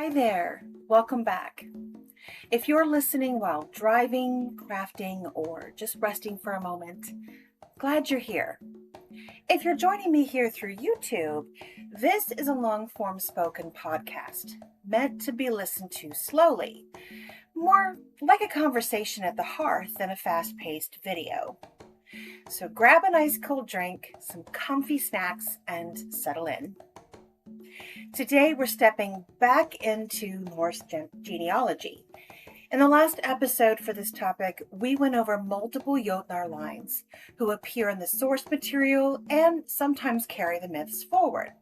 Hi there, welcome back. If you're listening while driving, crafting, or just resting for a moment, glad you're here. If you're joining me here through YouTube, this is a long-form spoken podcast meant to be listened to slowly, more like a conversation at the hearth than a fast-paced video. So grab a nice cold drink, some comfy snacks, and settle in. Today we're stepping back into Norse genealogy. In the last episode for this topic, we went over multiple Jotnar lines who appear in the source material and sometimes carry the myths forward.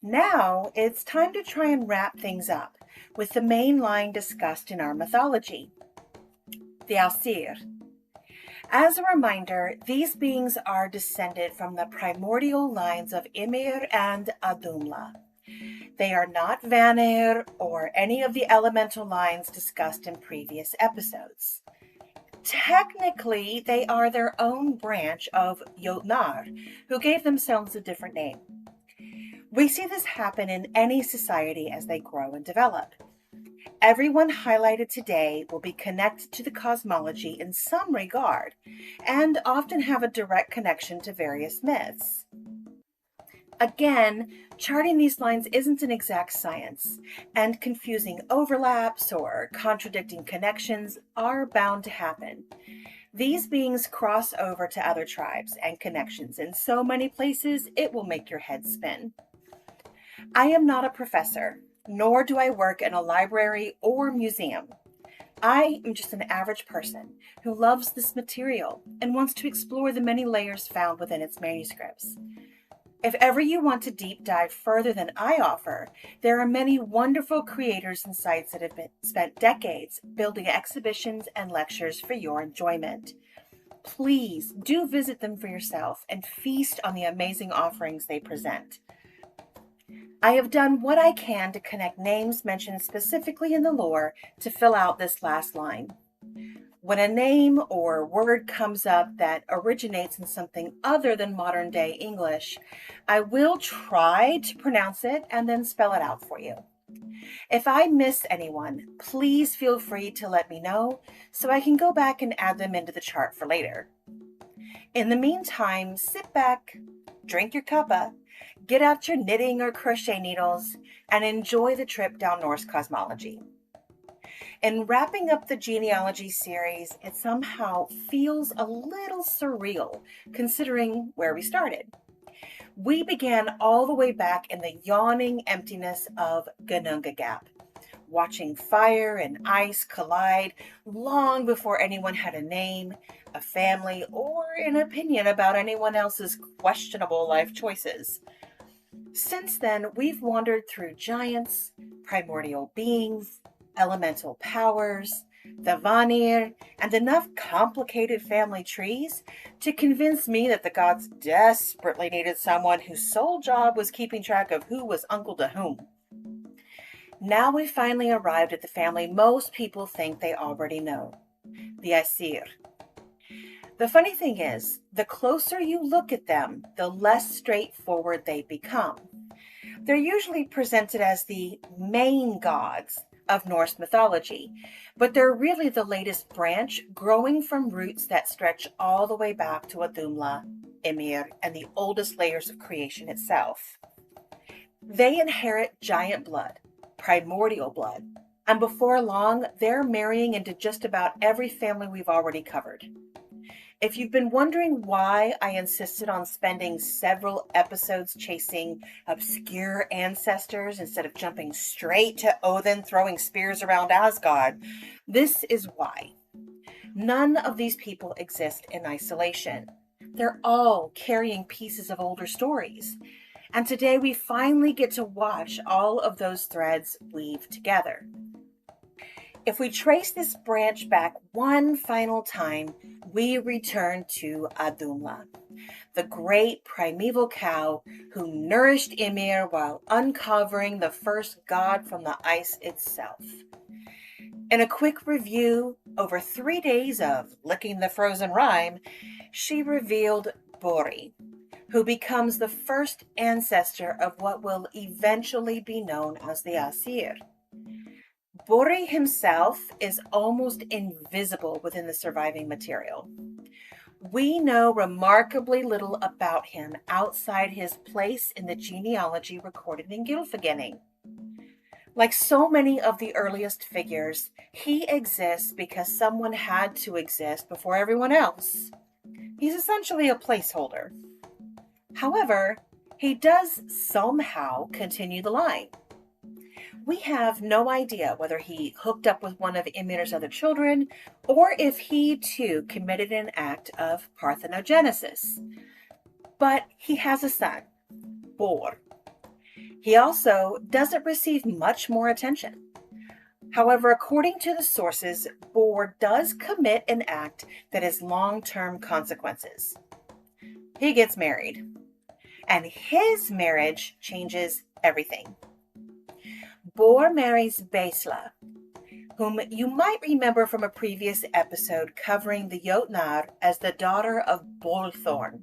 Now it's time to try and wrap things up with the main line discussed in our mythology, the Æsir. As a reminder, these beings are descended from the primordial lines of Ymir and Auðunla. They are not Vanir or any of the elemental lines discussed in previous episodes. Technically, they are their own branch of Jotnar, who gave themselves a different name. We see this happen in any society as they grow and develop. Everyone highlighted today will be connected to the cosmology in some regard, and often have a direct connection to various myths. Again, charting these lines isn't an exact science, and confusing overlaps or contradicting connections are bound to happen. These beings cross over to other tribes and connections in so many places it will make your head spin. I am not a professor, nor do I work in a library or museum. I am just an average person who loves this material and wants to explore the many layers found within its manuscripts. If ever you want to deep dive further than I offer, there are many wonderful creators and sites that have spent decades building exhibitions and lectures for your enjoyment. Please do visit them for yourself and feast on the amazing offerings they present. I have done what I can to connect names mentioned specifically in the lore to fill out this last line. When a name or word comes up that originates in something other than modern day English, I will try to pronounce it and then spell it out for you. If I miss anyone, please feel free to let me know so I can go back and add them into the chart for later. In the meantime, sit back, drink your cuppa, get out your knitting or crochet needles, and enjoy the trip down Norse cosmology. In wrapping up the genealogy series, it somehow feels a little surreal considering where we started. We began all the way back in the yawning emptiness of Ginnunga Gap, watching fire and ice collide long before anyone had a name, a family, or an opinion about anyone else's questionable life choices. Since then, we've wandered through giants, primordial beings, elemental powers, the Vanir, and enough complicated family trees to convince me that the gods desperately needed someone whose sole job was keeping track of who was uncle to whom. Now we finally arrived at the family most people think they already know, the Æsir. The funny thing is, the closer you look at them, the less straightforward they become. They're usually presented as the main gods of Norse mythology, but they're really the latest branch growing from roots that stretch all the way back to Auðunla, Ymir, and the oldest layers of creation itself. They inherit giant blood, primordial blood, and before long, they're marrying into just about every family we've already covered. If you've been wondering why I insisted on spending several episodes chasing obscure ancestors instead of jumping straight to Óðinn throwing spears around Asgard, this is why. None of these people exist in isolation. They're all carrying pieces of older stories. And today we finally get to watch all of those threads weave together. If we trace this branch back one final time, we return to Auðunla, the great primeval cow who nourished Ymir while uncovering the first god from the ice itself. In a quick review, over 3 days of licking the frozen rime, she revealed Borr, who becomes the first ancestor of what will eventually be known as the Æsir. Borr himself is almost invisible within the surviving material. We know remarkably little about him outside his place in the genealogy recorded in Gylfaginning. Like so many of the earliest figures, he exists because someone had to exist before everyone else. He's essentially a placeholder. However, he does somehow continue the line. We have no idea whether he hooked up with one of Ymir's other children, or if he too committed an act of parthenogenesis. But he has a son, Borr. He also doesn't receive much more attention. However, according to the sources, Borr does commit an act that has long-term consequences. He gets married, and his marriage changes everything. Borr marries Bestla, whom you might remember from a previous episode covering the Jotnar as the daughter of Bolthorn.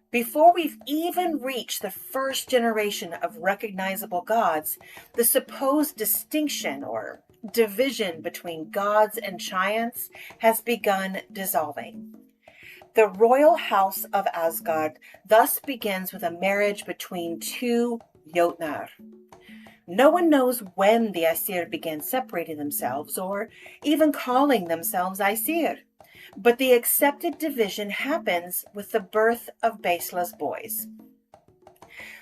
Before we've even reached the first generation of recognizable gods, the supposed distinction or division between gods and giants has begun dissolving. The royal house of Asgard thus begins with a marriage between two Jotnar. No one knows when the Æsir began separating themselves or even calling themselves Æsir, but the accepted division happens with the birth of Bestla's boys.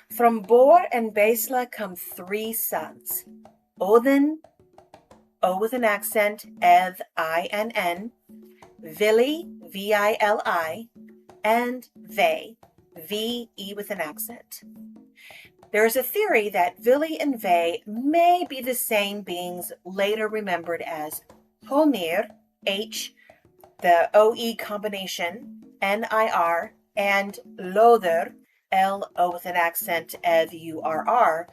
From Borr and Bestla come three sons: Óðinn, O with an accent, Eth, I-N-N, Vili, V-I-L-I, and Ve, V-E with an accent. There is a theory that Vili and Ve may be the same beings later remembered as Honir, H, the O-E combination, N-I-R, and Lodr, L-O with an accent, Eth-U-R-R,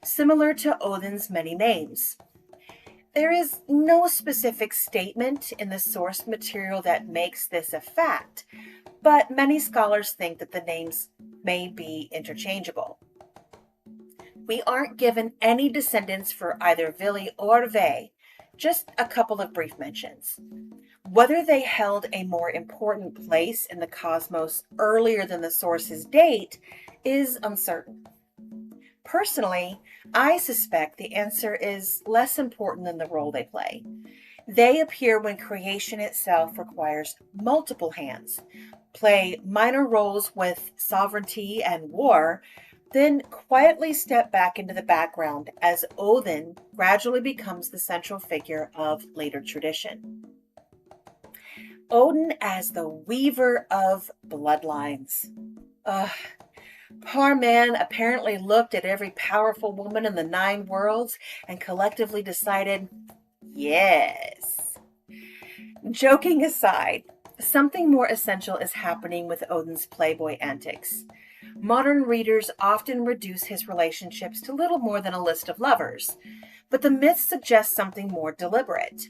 similar to Óðinn's many names. There is no specific statement in the source material that makes this a fact, but many scholars think that the names may be interchangeable. We aren't given any descendants for either Vili or Ve, just a couple of brief mentions. Whether they held a more important place in the cosmos earlier than the sources date is uncertain. Personally, I suspect the answer is less important than the role they play. They appear when creation itself requires multiple hands, play minor roles with sovereignty and war, then quietly step back into the background as Óðinn gradually becomes the central figure of later tradition. Óðinn as the weaver of bloodlines. Poor man apparently looked at every powerful woman in the 9 worlds and collectively decided, yes. Joking aside, something more essential is happening with Óðinn's playboy antics. Modern readers often reduce his relationships to little more than a list of lovers, but the myth suggests something more deliberate.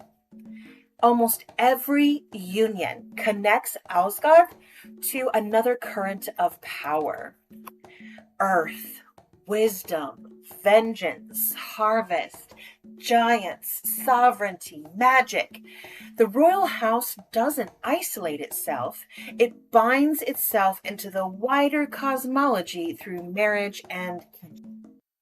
Almost every union connects Asgard to another current of power. Earth, wisdom, vengeance, harvest, giants, sovereignty, magic. The royal house doesn't isolate itself. It binds itself into the wider cosmology through marriage and kinship,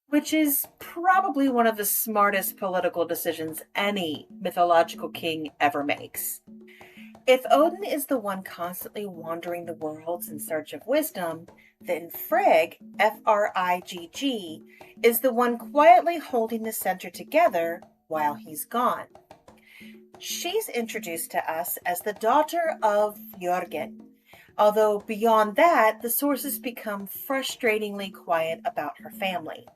which is probably one of the smartest political decisions any mythological king ever makes. If Óðinn is the one constantly wandering the worlds in search of wisdom, then Frigg, F-R-I-G-G, is the one quietly holding the center together while he's gone. She's introduced to us as the daughter of Jörgen, although beyond that, the sources become frustratingly quiet about her family.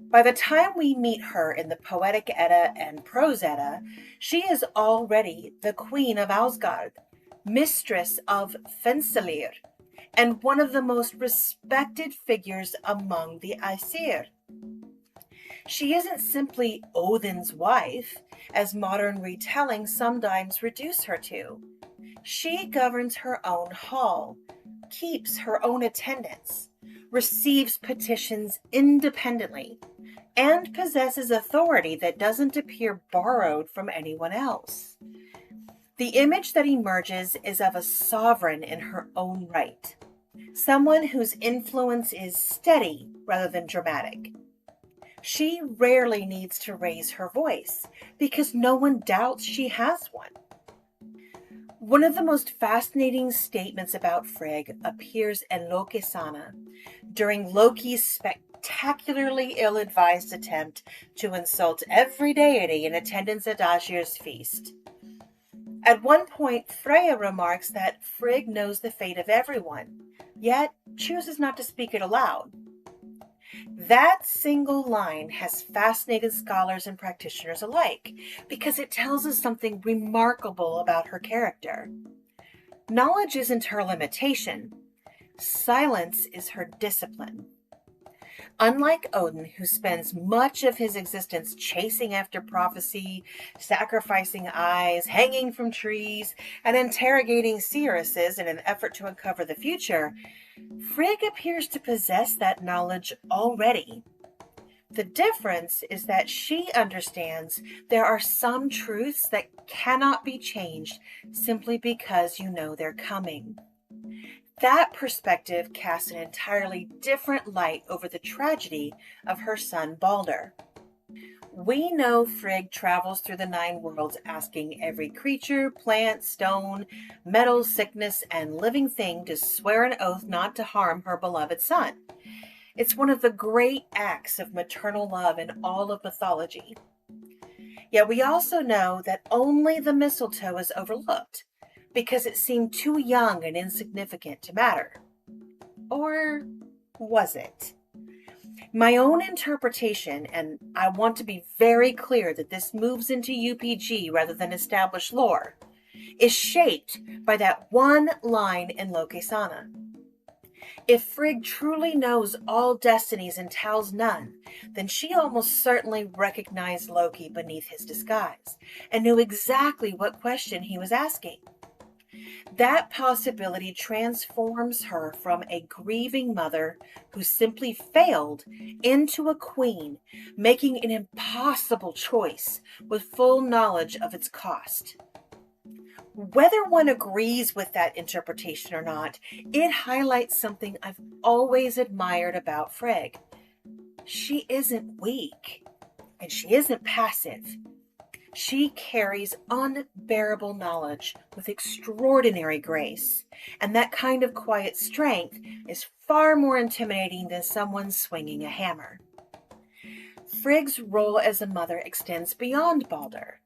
By the time we meet her in the Poetic Edda and Prose Edda, she is already the Queen of Asgard, mistress of Fensalir, and one of the most respected figures among the Æsir. She isn't simply Óðinn's wife, as modern retellings sometimes reduce her to. She governs her own hall, keeps her own attendants, receives petitions independently, and possesses authority that doesn't appear borrowed from anyone else. The image that emerges is of a sovereign in her own right, someone whose influence is steady rather than dramatic. She rarely needs to raise her voice because no one doubts she has one. One of the most fascinating statements about Frigg appears in Loki Sana during Loki's spectacularly ill-advised attempt to insult every deity in attendance at Æsir's feast. At one point, Freya remarks that Frigg knows the fate of everyone, yet chooses not to speak it aloud. That single line has fascinated scholars and practitioners alike because it tells us something remarkable about her character. Knowledge isn't her limitation. Silence is her discipline. Unlike Óðinn, who spends much of his existence chasing after prophecy, sacrificing eyes, hanging from trees, and interrogating seeresses in an effort to uncover the future, Frigg appears to possess that knowledge already. The difference is that she understands there are some truths that cannot be changed simply because you know they're coming. That perspective casts an entirely different light over the tragedy of her son Balder. We know Frigg travels through the 9 worlds asking every creature, plant, stone, metal, sickness, and living thing to swear an oath not to harm her beloved son. It's one of the great acts of maternal love in all of mythology. Yet we also know that only the mistletoe is overlooked, because it seemed too young and insignificant to matter. Or was it? My own interpretation, and I want to be very clear that this moves into UPG rather than established lore, is shaped by that one line in Loki Sana. If Frigg truly knows all destinies and tells none, then she almost certainly recognized Loki beneath his disguise and knew exactly what question he was asking. That possibility transforms her from a grieving mother who simply failed into a queen, making an impossible choice with full knowledge of its cost. Whether one agrees with that interpretation or not, it highlights something I've always admired about Frigg. She isn't weak, and she isn't passive. She carries unbearable knowledge with extraordinary grace, and that kind of quiet strength is far more intimidating than someone swinging a hammer. Frigg's role as a mother extends beyond Balder.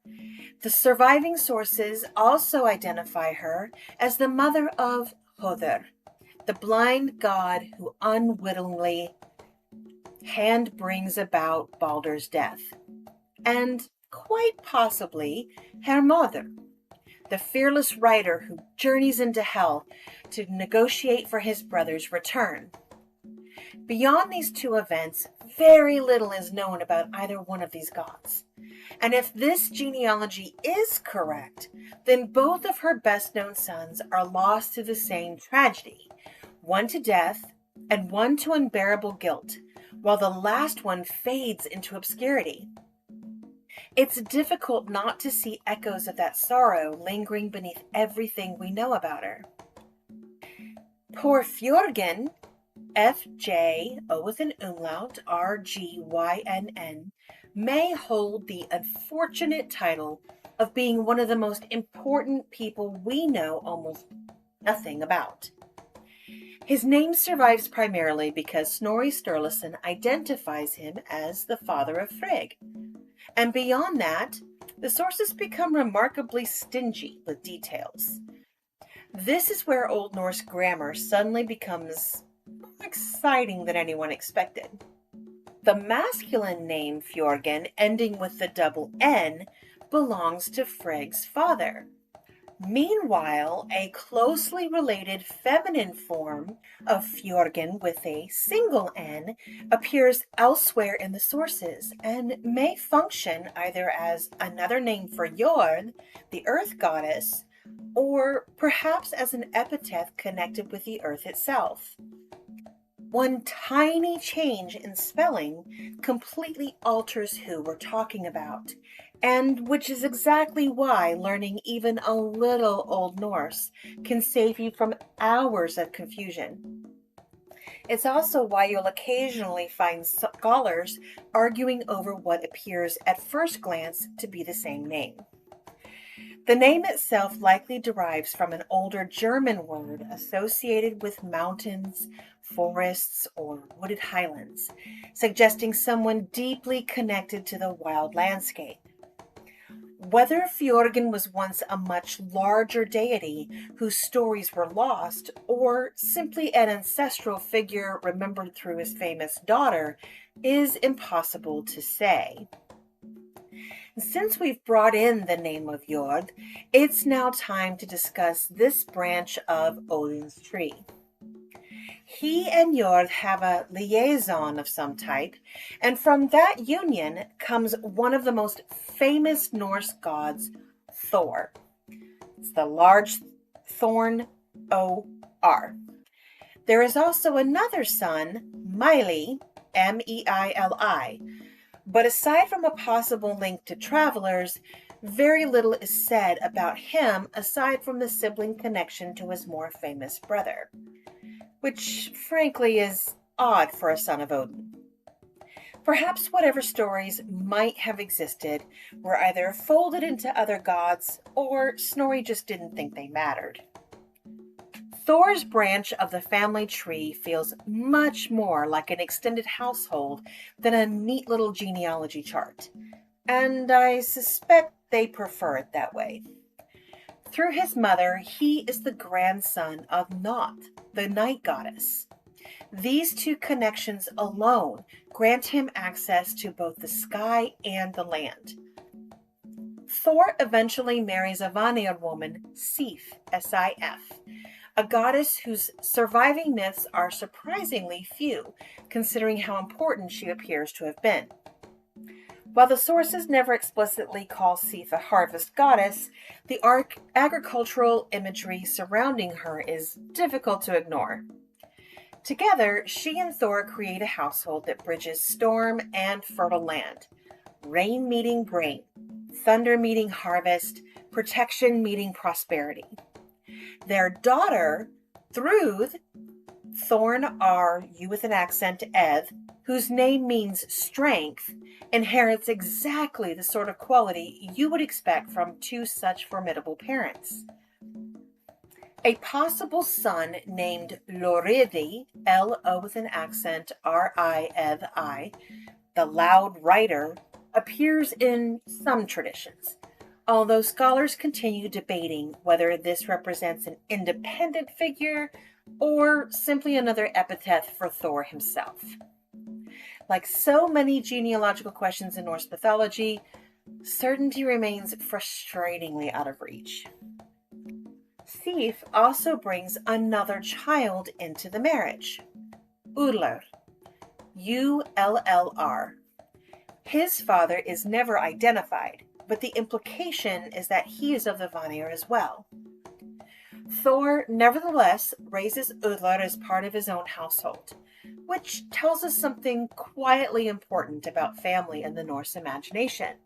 The surviving sources also identify her as the mother of Þór, the blind god who unwittingly hand brings about Balder's death, and quite possibly Hermóðir, the fearless rider who journeys into hell to negotiate for his brother's return. Beyond these 2 events, very little is known about either one of these gods. And if this genealogy is correct, then both of her best-known sons are lost to the same tragedy, one to death and one to unbearable guilt, while the last one fades into obscurity. It's difficult not to see echoes of that sorrow lingering beneath everything we know about her. Poor Fjörgyn, F-J-O with an umlaut, R-G-Y-N-N, may hold the unfortunate title of being one of the most important people we know almost nothing about. His name survives primarily because Snorri Sturluson identifies him as the father of Frigg. And beyond that, the sources become remarkably stingy with details. This is where Old Norse grammar suddenly becomes more exciting than anyone expected. The masculine name Fjörgyn, ending with the double N, belongs to Frigg's father. Meanwhile, a closely related feminine form of Fjörgyn with a single N appears elsewhere in the sources and may function either as another name for Jord, the earth goddess, or perhaps as an epithet connected with the earth itself. One tiny change in spelling completely alters who we're talking about, and which is exactly why learning even a little Old Norse can save you from hours of confusion. It's also why you'll occasionally find scholars arguing over what appears at first glance to be the same name. The name itself likely derives from an older German word associated with mountains, forests, or wooded highlands, suggesting someone deeply connected to the wild landscape. Whether Fjorgyn was once a much larger deity whose stories were lost, or simply an ancestral figure remembered through his famous daughter, is impossible to say. Since we've brought in the name of Jord, it's now time to discuss this branch of Óðinn's tree. He and Jord have a liaison of some type, and from that union comes one of the most famous Norse gods, Thor. It's the large thorn O-R. There is also another son, Meili, M-E-I-L-I, but aside from a possible link to travelers, very little is said about him aside from the sibling connection to his more famous brother, which frankly is odd for a son of Óðinn. Perhaps whatever stories might have existed were either folded into other gods, or Snorri just didn't think they mattered. Thor's branch of the family tree feels much more like an extended household than a neat little genealogy chart, and I suspect they prefer it that way. Through his mother, he is the grandson of Not, the night goddess. These two connections alone grant him access to both the sky and the land. Thor eventually marries a Vanir woman, Sif, S-I-F, a goddess whose surviving myths are surprisingly few, considering how important she appears to have been. While the sources never explicitly call Sif a harvest goddess, the agricultural imagery surrounding her is difficult to ignore. Together, she and Thor create a household that bridges storm and fertile land, rain meeting grain, thunder meeting harvest, protection meeting prosperity. Their daughter, Thrud, Thorn R, U with an accent, Eth, whose name means strength, inherits exactly the sort of quality you would expect from two such formidable parents. A possible son named Loridi, L-O with an accent, R-I-Eth-I, the loud writer, appears in some traditions, although scholars continue debating whether this represents an independent figure or simply another epithet for Thor himself. Like so many genealogical questions in Norse mythology, certainty remains frustratingly out of reach. Sif also brings another child into the marriage, Ullr, U-L-L-R. His father is never identified, but the implication is that he is of the Vanir as well. Thor nevertheless raises Ullr as part of his own household, which tells us something quietly important about family in the Norse imagination.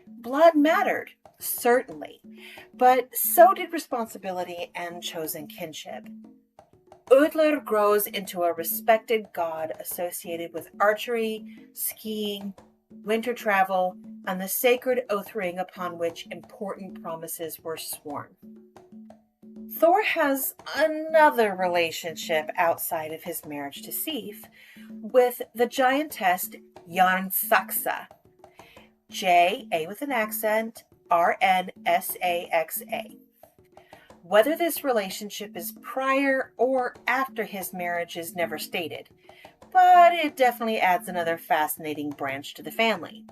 Blood mattered, certainly, but so did responsibility and chosen kinship. Ullr grows into a respected god associated with archery, skiing, winter travel, and the sacred oath ring upon which important promises were sworn. Thor has another relationship outside of his marriage to Sif with the giantess Jarnsaxa, J, A with an accent, R-N-S-A-X-A. Whether this relationship is prior or after his marriage is never stated, but it definitely adds another fascinating branch to the family.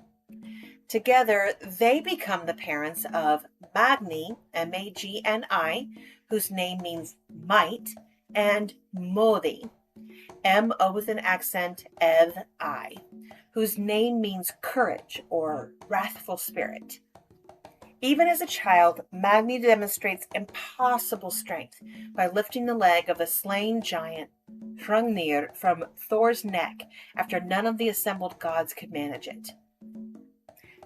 Together, they become the parents of Magni, M-A-G-N-I, whose name means might, and Modi, M-O with an accent, Ev-I, whose name means courage or wrathful spirit. Even as a child, Magni demonstrates impossible strength by lifting the leg of the slain giant Hrungnir from Thor's neck after none of the assembled gods could manage it.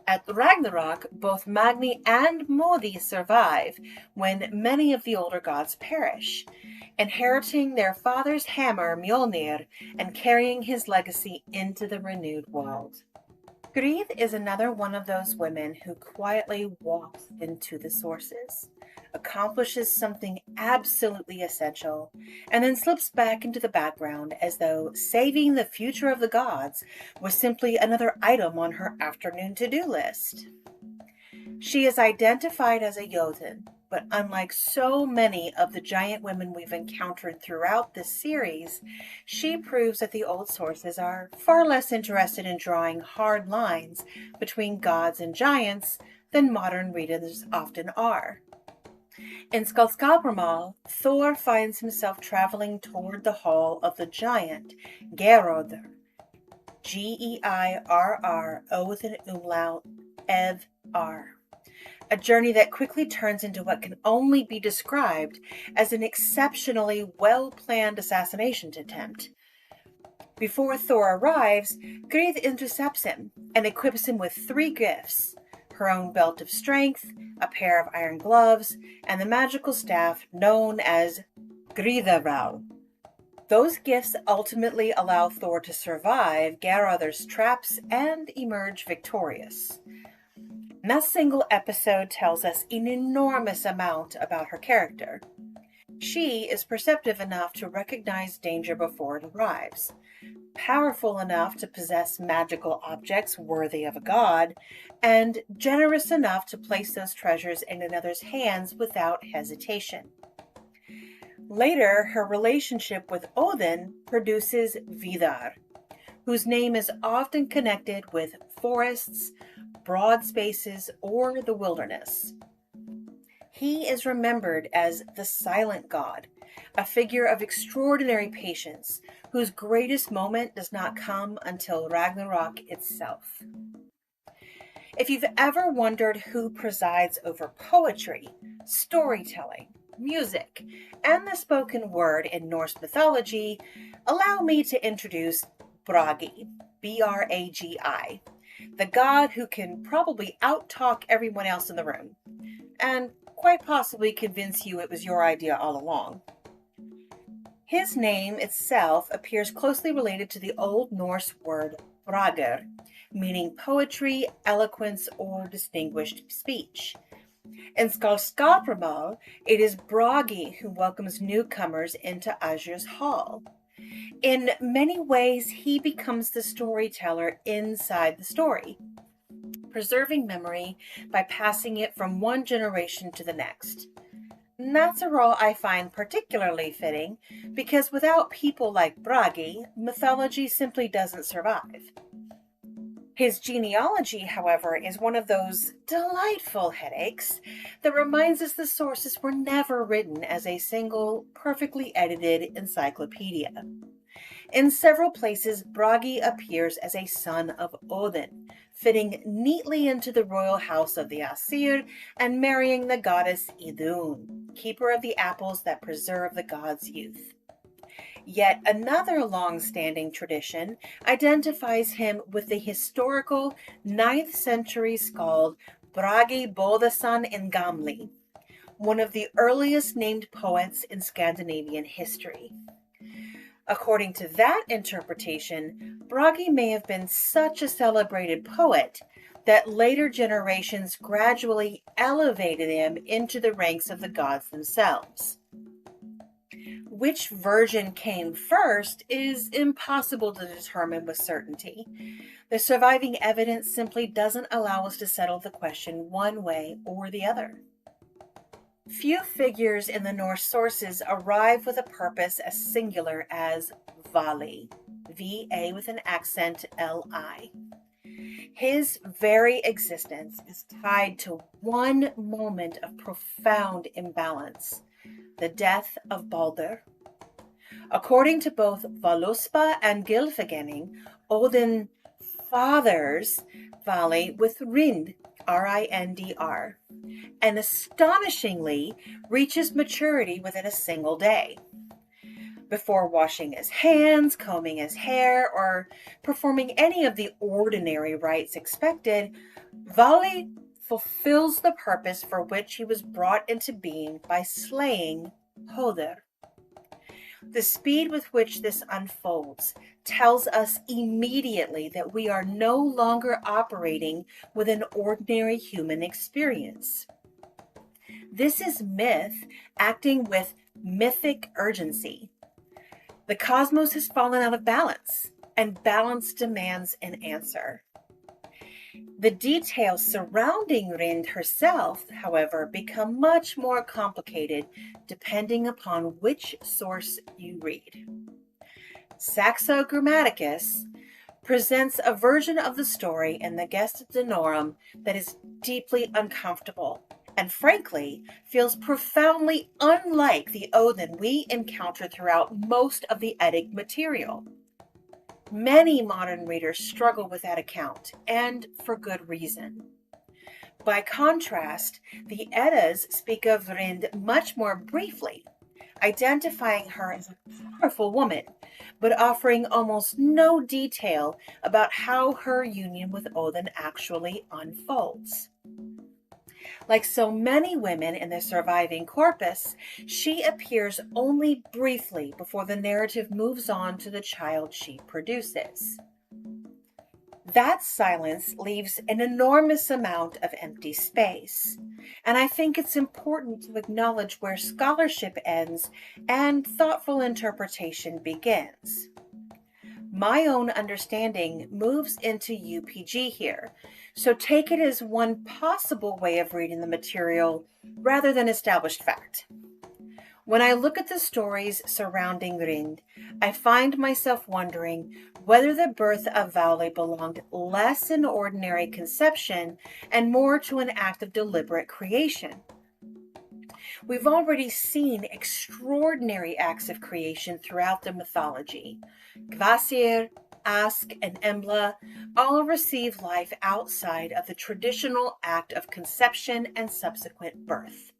At Ragnarok, both Magni and Modi survive when many of the older gods perish, inheriting their father's hammer Mjolnir and carrying his legacy into the renewed world. Gryð is another one of those women who quietly walks into the sources, accomplishes something absolutely essential, and then slips back into the background as though saving the future of the gods was simply another item on her afternoon to-do list. She is identified as a Óðinn, but unlike so many of the giant women we've encountered throughout this series, she proves that the old sources are far less interested in drawing hard lines between gods and giants than modern readers often are. In Skaldskaparmál, Thor finds himself traveling toward the hall of the giant Geirröðr, Geirr, Óðinn umlaut, Ev-R. A journey that quickly turns into what can only be described as an exceptionally well-planned assassination attempt. Before Thor arrives, Gryð intercepts him and equips him with 3 gifts: her own belt of strength, a pair of iron gloves, and the magical staff known as Gryðará. Those gifts ultimately allow Thor to survive Geirröðr's traps and emerge victorious. And that single episode tells us an enormous amount about her character. She is perceptive enough to recognize danger before it arrives, powerful enough to possess magical objects worthy of a god, and generous enough to place those treasures in another's hands without hesitation. Later, her relationship with Óðinn produces Vidar, whose name is often connected with forests, broad spaces, or the wilderness. He is remembered as the silent god, a figure of extraordinary patience, whose greatest moment does not come until Ragnarok itself. If you've ever wondered who presides over poetry, storytelling, music, and the spoken word in Norse mythology, allow me to introduce Bragi, B-R-A-G-I, the god who can probably out-talk everyone else in the room, and quite possibly convince you it was your idea all along. His name itself appears closely related to the Old Norse word bragur, meaning poetry, eloquence, or distinguished speech. In Skaldskaparmál, it is Bragi who welcomes newcomers into Æsir's hall. In many ways, he becomes the storyteller inside the story, preserving memory by passing it from one generation to the next. And that's a role I find particularly fitting, because without people like Bragi, mythology simply doesn't survive. His genealogy, however, is one of those delightful headaches that reminds us the sources were never written as a single, perfectly edited encyclopedia. In several places, Bragi appears as a son of Óðinn, fitting neatly into the royal house of the Æsir and marrying the goddess Idun, keeper of the apples that preserve the god's youth. Yet another long-standing tradition identifies him with the historical 9th century skald Bragi Boðason in Gamli, one of the earliest named poets in Scandinavian history. According to that interpretation, Bragi may have been such a celebrated poet that later generations gradually elevated him into the ranks of the gods themselves. Which version came first is impossible to determine with certainty. The surviving evidence simply doesn't allow us to settle the question one way or the other. Few figures in the Norse sources arrive with a purpose as singular as Vali, V-A with an accent, L-I. His very existence is tied to one moment of profound imbalance, the death of Baldur. According to both Völuspá and Gylfaginning, Óðinn fathers Vali with Rind, R-I-N-D-R, and astonishingly reaches maturity within a single day. Before washing his hands, combing his hair, or performing any of the ordinary rites expected, Vali fulfills the purpose for which he was brought into being by slaying Óðinn. The speed with which this unfolds tells us immediately that we are no longer operating with an ordinary human experience. This is myth acting with mythic urgency. The cosmos has fallen out of balance, and balance demands an answer. The details surrounding Rind herself, however, become much more complicated depending upon which source you read. Saxo Grammaticus presents a version of the story in the Gesta Danorum that is deeply uncomfortable and frankly feels profoundly unlike the Óðinn we encounter throughout most of the Eddic material. Many modern readers struggle with that account, and for good reason. By contrast, the Eddas speak of Rind much more briefly, identifying her as a powerful woman, but offering almost no detail about how her union with Óðinn actually unfolds. Like so many women in the surviving corpus, she appears only briefly before the narrative moves on to the child she produces. That silence leaves an enormous amount of empty space, and I think it's important to acknowledge where scholarship ends and thoughtful interpretation begins. My own understanding moves into UPG here, so take it as one possible way of reading the material rather than established fact. When I look at the stories surrounding Rind, I find myself wondering whether the birth of Vali belonged less in ordinary conception and more to an act of deliberate creation. We've already seen extraordinary acts of creation throughout the mythology. Æsir, Ask, and Embla all receive life outside of the traditional act of conception and subsequent birth.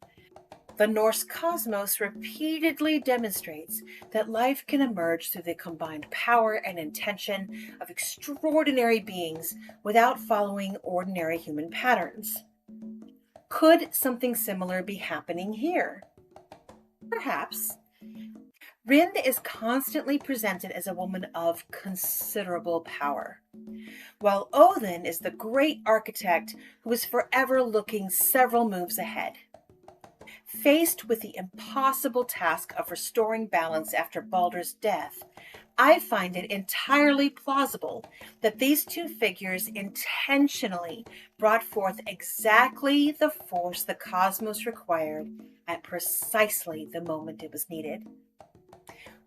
The Norse cosmos repeatedly demonstrates that life can emerge through the combined power and intention of extraordinary beings without following ordinary human patterns. Could something similar be happening here? Perhaps. Rind is constantly presented as a woman of considerable power, while Óðinn is the great architect who is forever looking several moves ahead. Faced with the impossible task of restoring balance after Baldr's death, I find it entirely plausible that these two figures intentionally brought forth exactly the force the cosmos required at precisely the moment it was needed.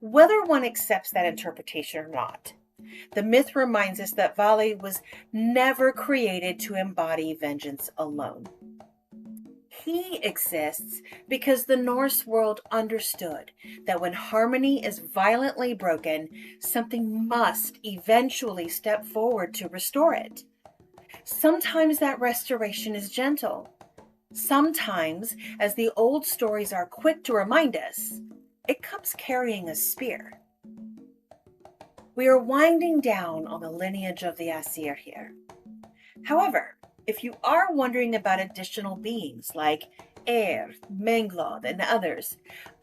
Whether one accepts that interpretation or not, the myth reminds us that Vali was never created to embody vengeance alone. He exists because the Norse world understood that when harmony is violently broken, something must eventually step forward to restore it. Sometimes that restoration is gentle. Sometimes, as the old stories are quick to remind us, it comes carrying a spear. We are winding down on the lineage of the Æsir here. However, if you are wondering about additional beings like Eir, Menglod, and others,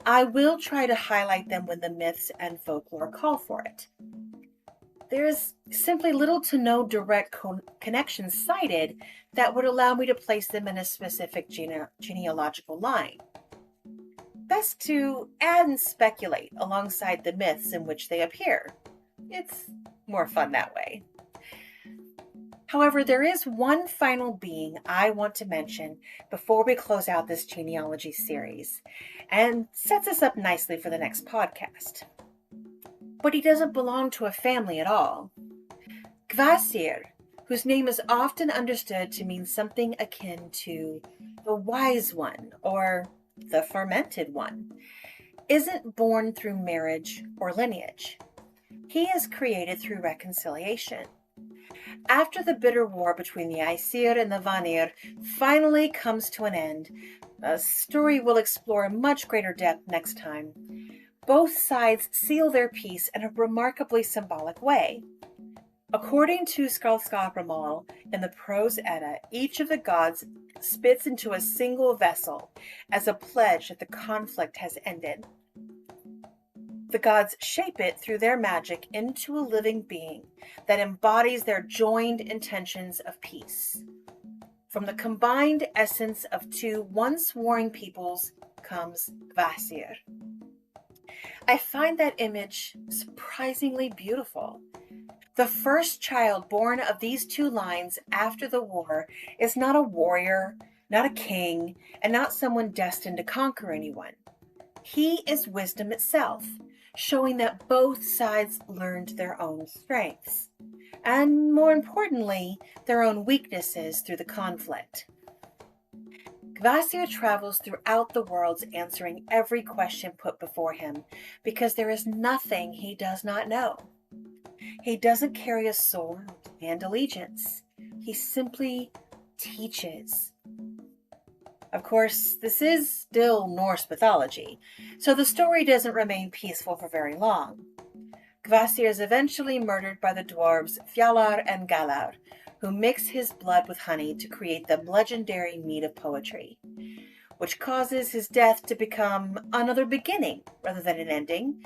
I will try to highlight them when the myths and folklore call for it. There is simply little to no direct connection cited that would allow me to place them in a specific genealogical line. Best to add and speculate alongside the myths in which they appear. It's more fun that way. However, there is one final being I want to mention before we close out this genealogy series, and sets us up nicely for the next podcast. But he doesn't belong to a family at all. Kvasir, whose name is often understood to mean something akin to the wise one or the fermented one, isn't born through marriage or lineage. He is created through reconciliation. After the bitter war between the Æsir and the Vanir finally comes to an end, a story we'll explore in much greater depth next time, both sides seal their peace in a remarkably symbolic way. According to Skáldskáparmál in the prose Edda, each of the gods spits into a single vessel as a pledge that the conflict has ended. The gods shape it through their magic into a living being that embodies their joined intentions of peace. From the combined essence of two once warring peoples comes Kvasir. I find that image surprisingly beautiful. The first child born of these two lines after the war is not a warrior, not a king, and not someone destined to conquer anyone. He is wisdom itself, showing that both sides learned their own strengths, and more importantly, their own weaknesses through the conflict. Kvasir travels throughout the worlds answering every question put before him, because there is nothing he does not know. He doesn't carry a sword or demand allegiance. He simply teaches. Of course, this is still Norse mythology, so the story doesn't remain peaceful for very long. Kvasir is eventually murdered by the dwarves Fjalar and Galar, who mix his blood with honey to create the legendary mead of poetry, which causes his death to become another beginning rather than an ending,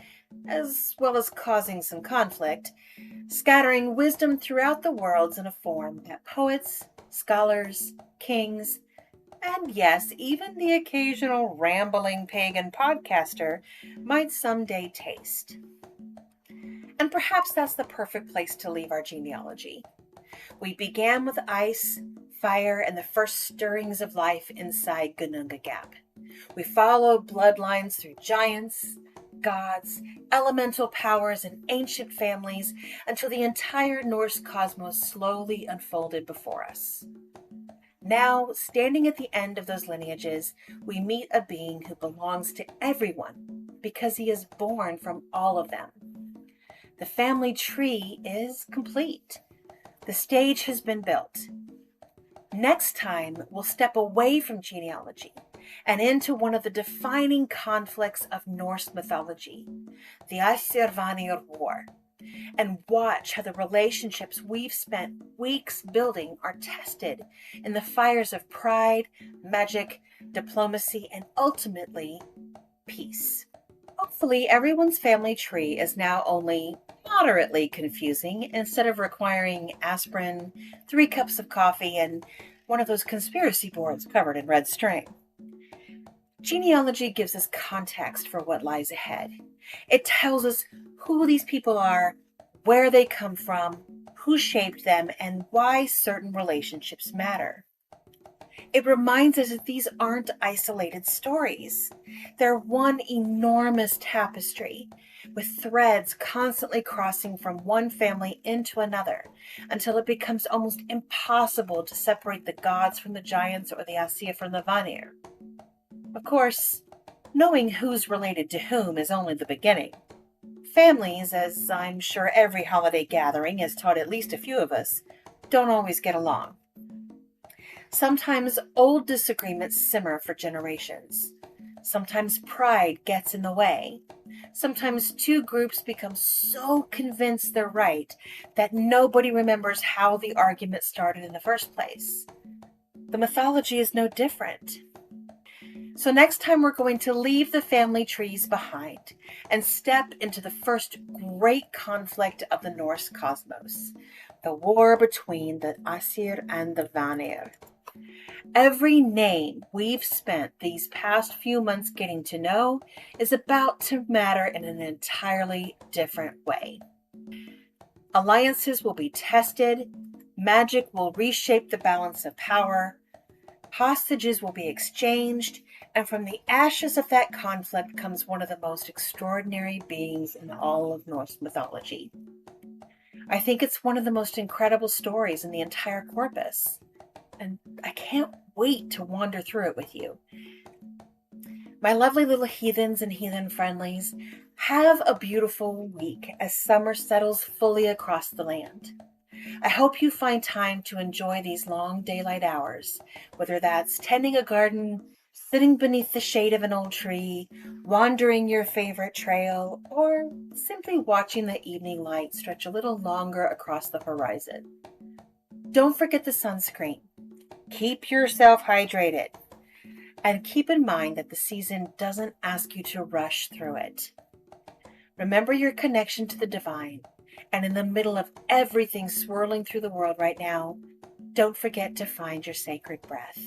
as well as causing some conflict, scattering wisdom throughout the worlds in a form that poets, scholars, kings, and yes, even the occasional rambling pagan podcaster might someday taste. And perhaps that's the perfect place to leave our genealogy. We began with ice, fire, and the first stirrings of life inside Gununga Gap. We followed bloodlines through giants, gods, elemental powers, and ancient families until the entire Norse cosmos slowly unfolded before us. Now, standing at the end of those lineages, we meet a being who belongs to everyone because he is born from all of them. The family tree is complete. The stage has been built. Next time, we'll step away from genealogy and into one of the defining conflicts of Norse mythology, the Æsir-Vanir War, and watch how the relationships we've spent weeks building are tested in the fires of pride, magic, diplomacy, and ultimately, peace. Hopefully, everyone's family tree is now only moderately confusing instead of requiring aspirin, 3 cups of coffee, and one of those conspiracy boards covered in red string. Genealogy gives us context for what lies ahead. It tells us who these people are, where they come from, who shaped them, and why certain relationships matter. It reminds us that these aren't isolated stories. They're one enormous tapestry, with threads constantly crossing from one family into another, until it becomes almost impossible to separate the gods from the giants or the Æsir from the Vanir. Of course, knowing who's related to whom is only the beginning. Families, as I'm sure every holiday gathering has taught at least a few of us, don't always get along. Sometimes old disagreements simmer for generations. Sometimes pride gets in the way. Sometimes two groups become so convinced they're right that nobody remembers how the argument started in the first place. The mythology is no different. So next time we're going to leave the family trees behind and step into the first great conflict of the Norse cosmos, the war between the Æsir and the Vanir. Every name we've spent these past few months getting to know is about to matter in an entirely different way. Alliances will be tested, magic will reshape the balance of power, hostages will be exchanged, and from the ashes of that conflict comes one of the most extraordinary beings in all of Norse mythology. I think it's one of the most incredible stories in the entire corpus, and I can't wait to wander through it with you. My lovely little heathens and heathen friendlies, have a beautiful week as summer settles fully across the land. I hope you find time to enjoy these long daylight hours, whether that's tending a garden, sitting beneath the shade of an old tree, wandering your favorite trail, or simply watching the evening light stretch a little longer across the horizon. Don't forget the sunscreen. Keep yourself hydrated. And keep in mind that the season doesn't ask you to rush through it. Remember your connection to the divine, and in the middle of everything swirling through the world right now, don't forget to find your sacred breath.